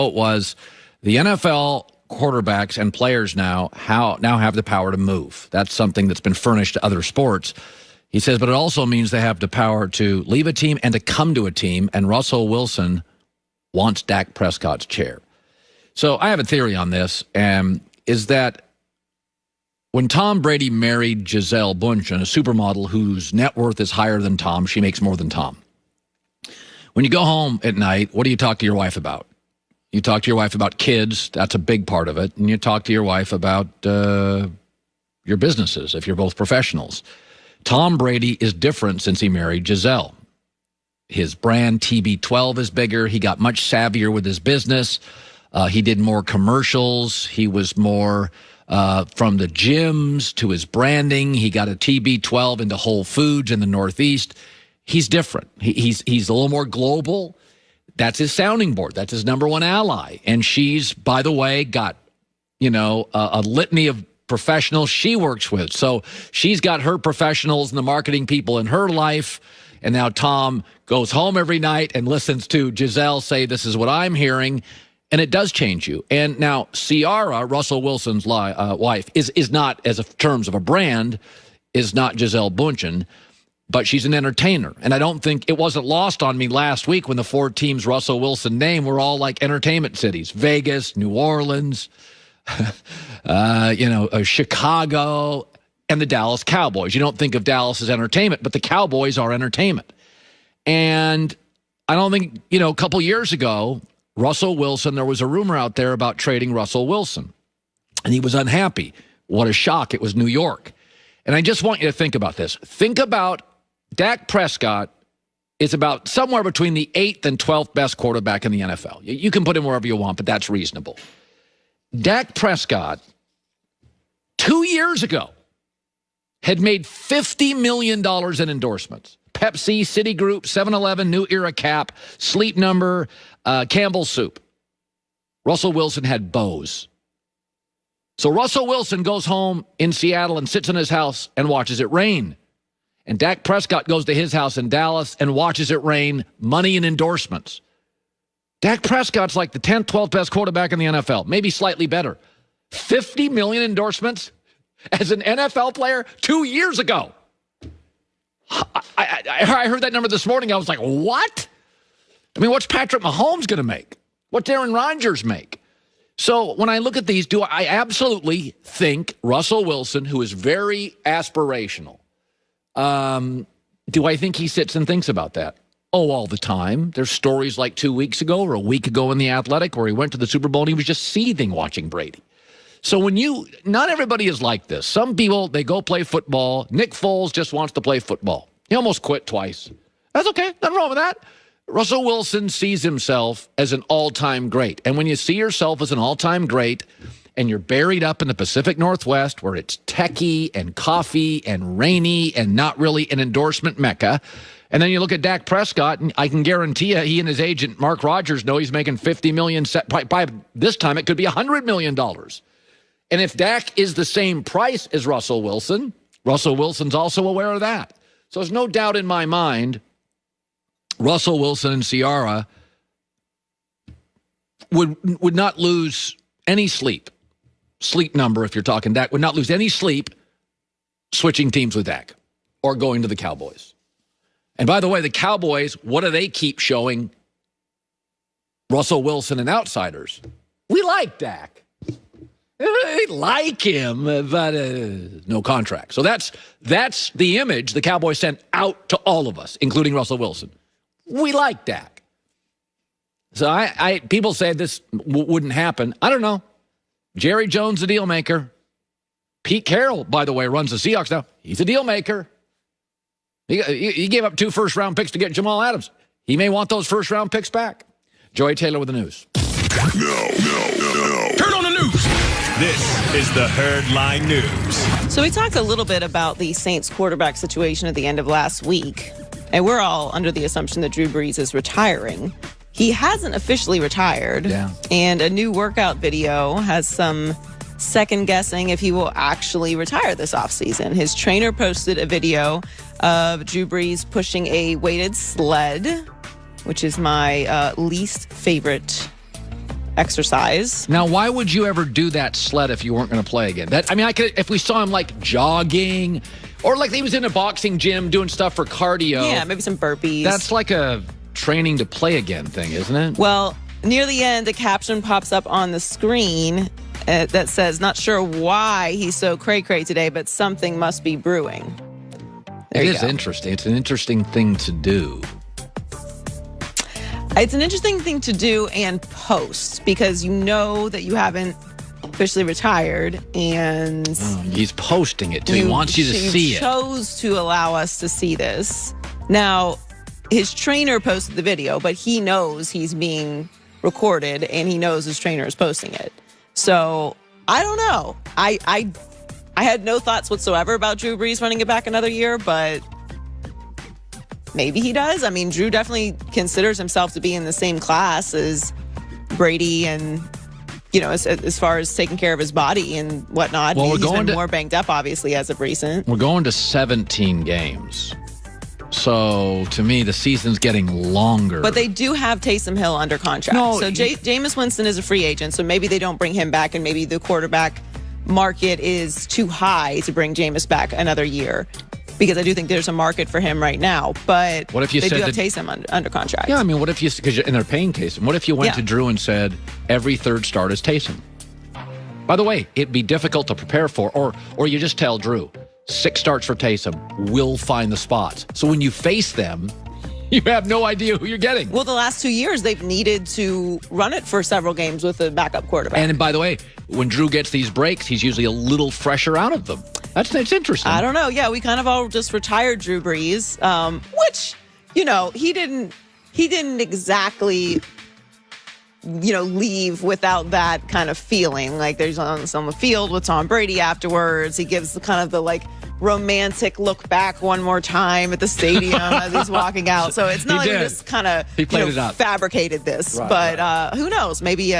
It was the NFL quarterbacks and players now have the power to move. That's something that's been furnished to other sports. He says, but it also means they have the power to leave a team and to come to a team, and Russell Wilson wants Dak Prescott's chair. So I have a theory on this, is that when Tom Brady married Gisele Bündchen, a supermodel whose net worth is higher than Tom, she makes more than Tom. When you go home at night, what do you talk to your wife about? You talk to your wife about kids. That's a big part of it. And you talk to your wife about your businesses, if you're both professionals. Tom Brady is different since he married Gisele. His brand, TB12, is bigger. He got much savvier with his business. He did more commercials. He was more from the gyms to his branding. He got a TB12 into Whole Foods in the Northeast. He's different. He's a little more global. That's his sounding board. That's his number one ally. And she's, by the way, got, a litany of professionals she works with. So she's got her professionals and the marketing people in her life. And now Tom goes home every night and listens to Gisele say, this is what I'm hearing. And it does change you. And now Ciara, Russell Wilson's wife, is not, as of terms of a brand, is not Gisele Bündchen, but she's an entertainer. And I don't think it wasn't lost on me last week when the four teams Russell Wilson named were all like entertainment cities. Vegas, New Orleans, Chicago, and the Dallas Cowboys. You don't think of Dallas as entertainment, but the Cowboys are entertainment. And I don't think, a couple years ago, Russell Wilson, there was a rumor out there about trading Russell Wilson. And he was unhappy. What a shock. It was New York. And I just want you to think about this. Think about Dak Prescott is about somewhere between the 8th and 12th best quarterback in the NFL. You can put him wherever you want, but that's reasonable. Dak Prescott, 2 years ago, had made $50 million in endorsements. Pepsi, Citigroup, 7-Eleven, New Era Cap, Sleep Number, Campbell's Soup. Russell Wilson had Bose. So Russell Wilson goes home in Seattle and sits in his house and watches it rain. And Dak Prescott goes to his house in Dallas and watches it rain, money and endorsements. Dak Prescott's like the 10th, 12th best quarterback in the NFL, maybe slightly better. 50 million endorsements as an NFL player 2 years ago. I heard that number this morning. I was like, what? I mean, what's Patrick Mahomes going to make? What's Aaron Rodgers make? So when I look at these, I absolutely think Russell Wilson, who is very aspirational, do I think he sits and thinks about that? Oh, all the time. There's stories like 2 weeks ago or a week ago in The Athletic where he went to the Super Bowl and he was just seething watching Brady. So not everybody is like this. Some people, they go play football. Nick Foles just wants to play football. He almost quit twice. That's okay. Nothing wrong with that. Russell Wilson sees himself as an all-time great. And when you see yourself as an all-time great and you're buried up in the Pacific Northwest where it's techie and coffee and rainy and not really an endorsement mecca, and then you look at Dak Prescott, and I can guarantee you he and his agent, Mark Rogers, know he's making $50 million. By this time, it could be $100 million. And if Dak is the same price as Russell Wilson's also aware of that. So there's no doubt in my mind Russell Wilson and Ciara would not lose any sleep number, if you're talking Dak, would not lose any sleep switching teams with Dak or going to the Cowboys. And by the way, the Cowboys, what do they keep showing Russell Wilson and outsiders? We like Dak. They like him, but no contract. So that's the image the Cowboys sent out to all of us, including Russell Wilson. We like Dak. So people say this wouldn't happen. I don't know. Jerry Jones, the deal maker. Pete Carroll, by the way, runs the Seahawks now. He's a deal maker. He gave up 2 first-round picks to get Jamal Adams. He may want those first-round picks back. Joy Taylor with the news. No. Turn on the news. This is the Herdline News. So we talked a little bit about the Saints quarterback situation at the end of last week. And we're all under the assumption that Drew Brees is retiring. He hasn't officially retired. Yeah. And a new workout video has some second guessing if he will actually retire this offseason. His trainer posted a video of Drew Brees pushing a weighted sled, which is my least favorite exercise. Now, why would you ever do that sled if you weren't going to play again? I could, if we saw him like jogging, or like he was in a boxing gym doing stuff for cardio. Yeah, maybe some burpees. That's like a training to play again thing, isn't it? Well, near the end, a caption pops up on the screen that says, "Not sure why he's so cray-cray today, but something must be brewing." There it you is go. interesting. It's an interesting thing to do. It's an interesting thing to do and post, because you know that you haven't officially retired, and He's posting it too. He wants you to see You it. chose to allow us to see this. Now, his trainer posted the video, but he knows he's being recorded, and he knows his trainer is posting it. So I don't know. I had no thoughts whatsoever about Drew Brees running it back another year, but maybe he does. I mean, Drew definitely considers himself to be in the same class as Brady, and as far as taking care of his body and whatnot. Well, He's been more banged up, obviously, as of recent. We're going to 17 games. So, to me, the season's getting longer. But they do have Taysom Hill under contract. No, So Jameis Winston is a free agent, so maybe they don't bring him back, and maybe the quarterback market is too high to bring Jameis back another year, because I do think there's a market for him right now. But What if you they said do have that- Taysom under contract. Yeah, I mean, what if and they're paying Taysom. What if you went Yeah. to Drew and said, every third start is Taysom? By the way, it'd be difficult to prepare for, or you just tell Drew, 6 starts for Taysom, we'll find the spots. So when you face them, you have no idea who you're getting. Well, the last 2 years, they've needed to run it for several games with a backup quarterback. And by the way, when Drew gets these breaks, he's usually a little fresher out of them. That's interesting. I don't know. Yeah, we kind of all just retired Drew Brees, which, he didn't exactly, leave without that kind of feeling. Like, there's on the field with Tom Brady afterwards. He gives the kind of the romantic look back one more time at the stadium as he's walking out. So it's not like we just kind of He played it up. fabricated this. Right, but who knows? Maybe